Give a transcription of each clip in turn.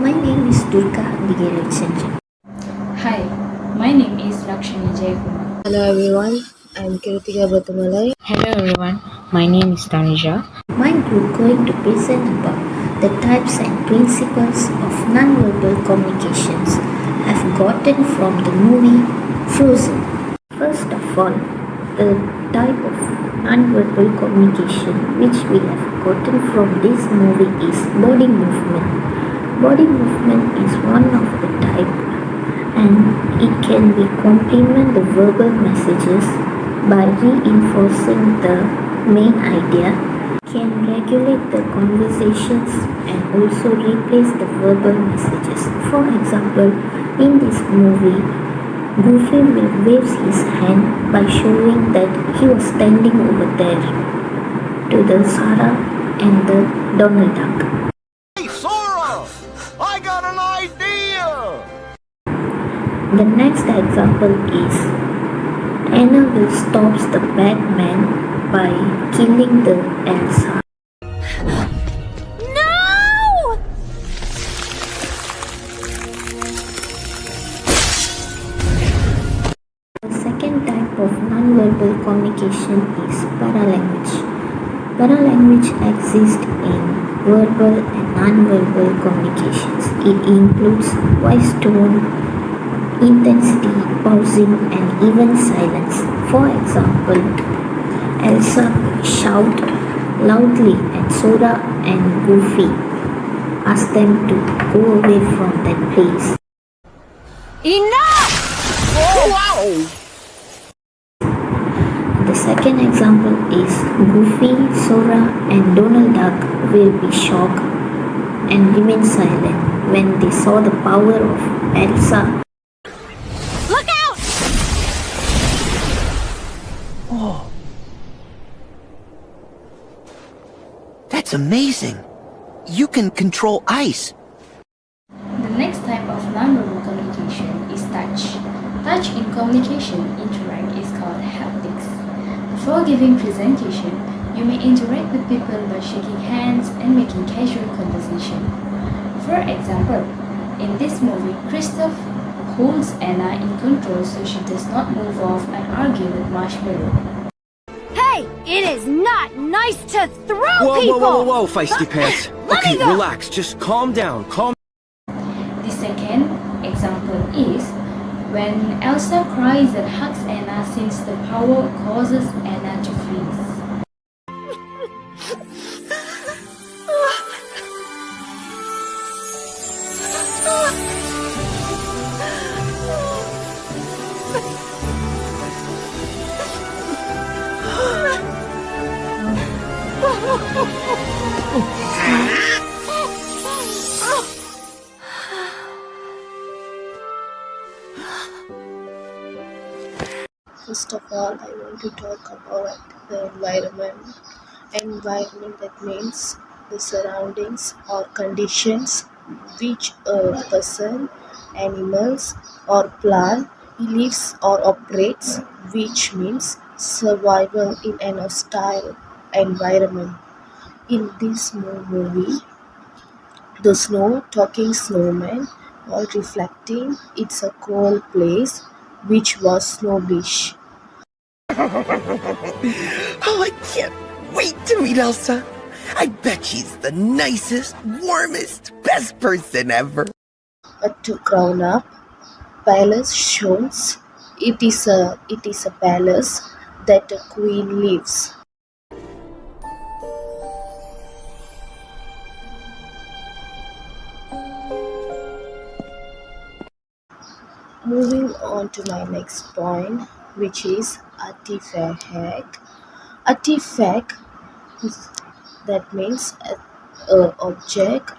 My name is Durkahambighai. Hi, my name is Laksiwini Jayakumar. Hello everyone, I'm Kirutigaa A. Batumalai. Hello everyone, my name is Thanuja. My group going to present about the types and principles of non-verbal communications I've gotten from the movie Frozen. First of all, the type of non-verbal communication which we have gotten from this movie is body movement. Body movement is one of the type and it can be complement the verbal messages by reinforcing the main idea, can regulate the conversations and also replace the verbal messages. For example, in this movie, Goofy waves his hand by showing that he was standing over there to the Sarah and the Donald Duck. Hey, Sora! I got an idea! The next example is Anna will stops the Batman by killing the Elsa. No! The second type of non-verbal communication is paralanguage. Paralanguage exists in verbal and non-verbal communications. It includes voice tone, intensity, pausing, and even silence. For example, Elsa shout loudly and Sora and Goofy ask them to go away from that place. Enough! Wow! The second example is Goofy, Sora, and Donald Duck will be shocked and remain silent when they saw the power of Elsa. Look out! That's amazing! You can control ice! The next type of nonverbal communication is touch. Touch in communication interact is called haptics. Before giving presentation, you may interact with people by shaking hands and making casual conversation. For example, in this movie, Kristoff holds Anna in control so she does not move off and argue with Marshmallow. Hey, it is not nice to throw Whoa, people! whoa, whoa, whoa, feisty pants. Let me Okay, go. relax. Just calm down. The second example is when Elsa cries and hugs Anna since the power causes Anna to freeze. First of all, I want to talk about the environment. Environment that means the surroundings or conditions which a person, animals, or plant lives or operates, which means survival in an hostile environment. In this movie, the snow talking snowman while reflecting it's a cold place which was Snow Beach. Oh, I can't wait to meet Elsa! I bet she's the nicest, warmest, best person ever! To crown up, palace shows it is a palace that a queen lives. Moving on to my next point, which is artifact. Artifact that means a object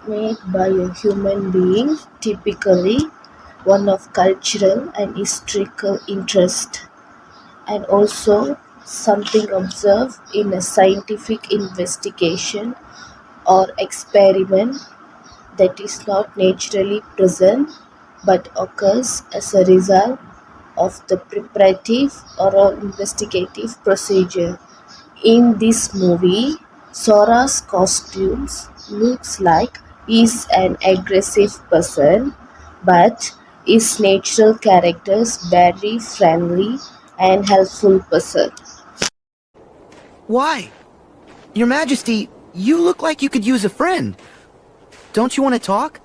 made by a human being, typically one of cultural and historical interest, and also something observed in a scientific investigation or experiment that is not naturally present but occurs as a result of the preparative or investigative procedure. In this movie, Sora's costumes looks like is an aggressive person, but is natural characters very friendly and helpful person. Why? Your Majesty, you look like you could use a friend. Don't you want to talk?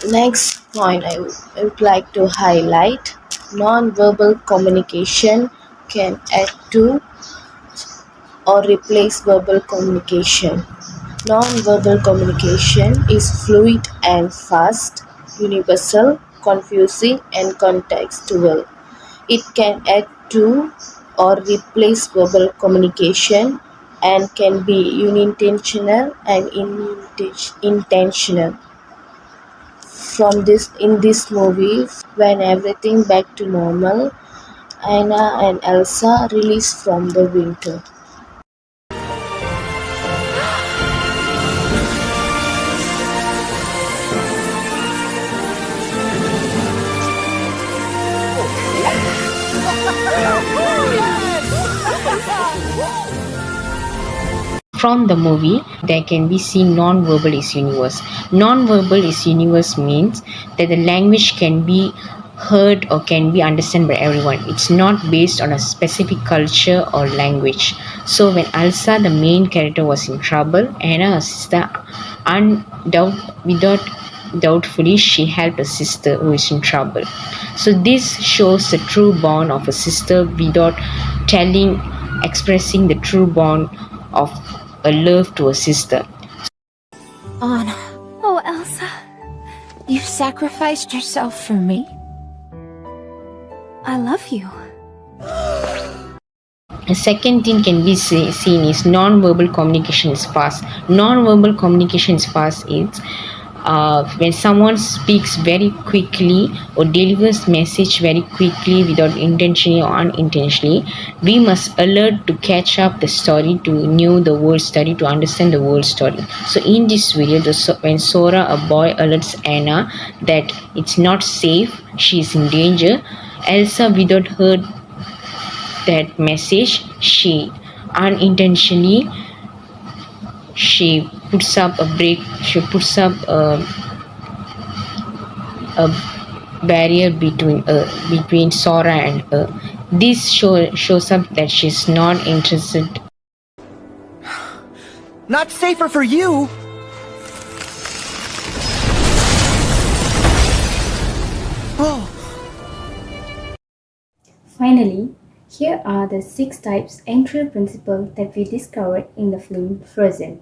Next point I would like to highlight, non-verbal communication can add to or replace verbal communication. Non-verbal communication is fluid and fast, universal, confusing, and contextual. It can add to or replace verbal communication and can be unintentional and intentional. From this movie, when everything back to normal, Anna and Elsa released from the winter. From the movie, there can be seen non-verbal is universe. Non-verbal is universe means that the language can be heard or can be understood by everyone. It's not based on a specific culture or language. So when Elsa, the main character, was in trouble, Anna, her sister, without doubtfully she helped a sister who is in trouble. So this shows the true bond of a sister without expressing the true bond of a love to a sister. Anna. Oh, Elsa. You sacrificed yourself for me? I love you. The second thing can be seen is non-verbal communication is fast. Non-verbal communication is fast is when someone speaks very quickly or delivers message very quickly without intentionally or unintentionally, we must alert to catch up the story, to know the whole story, to understand the whole story. So in this video, when Sora, a boy, alerts Anna that it's not safe, she is in danger, Elsa, without her that message, she unintentionally puts up a barrier between Sora and her. This shows up that she's not interested. Not safer for you! Oh. Finally, here are the 6 types entry principles that we discovered in the film Frozen.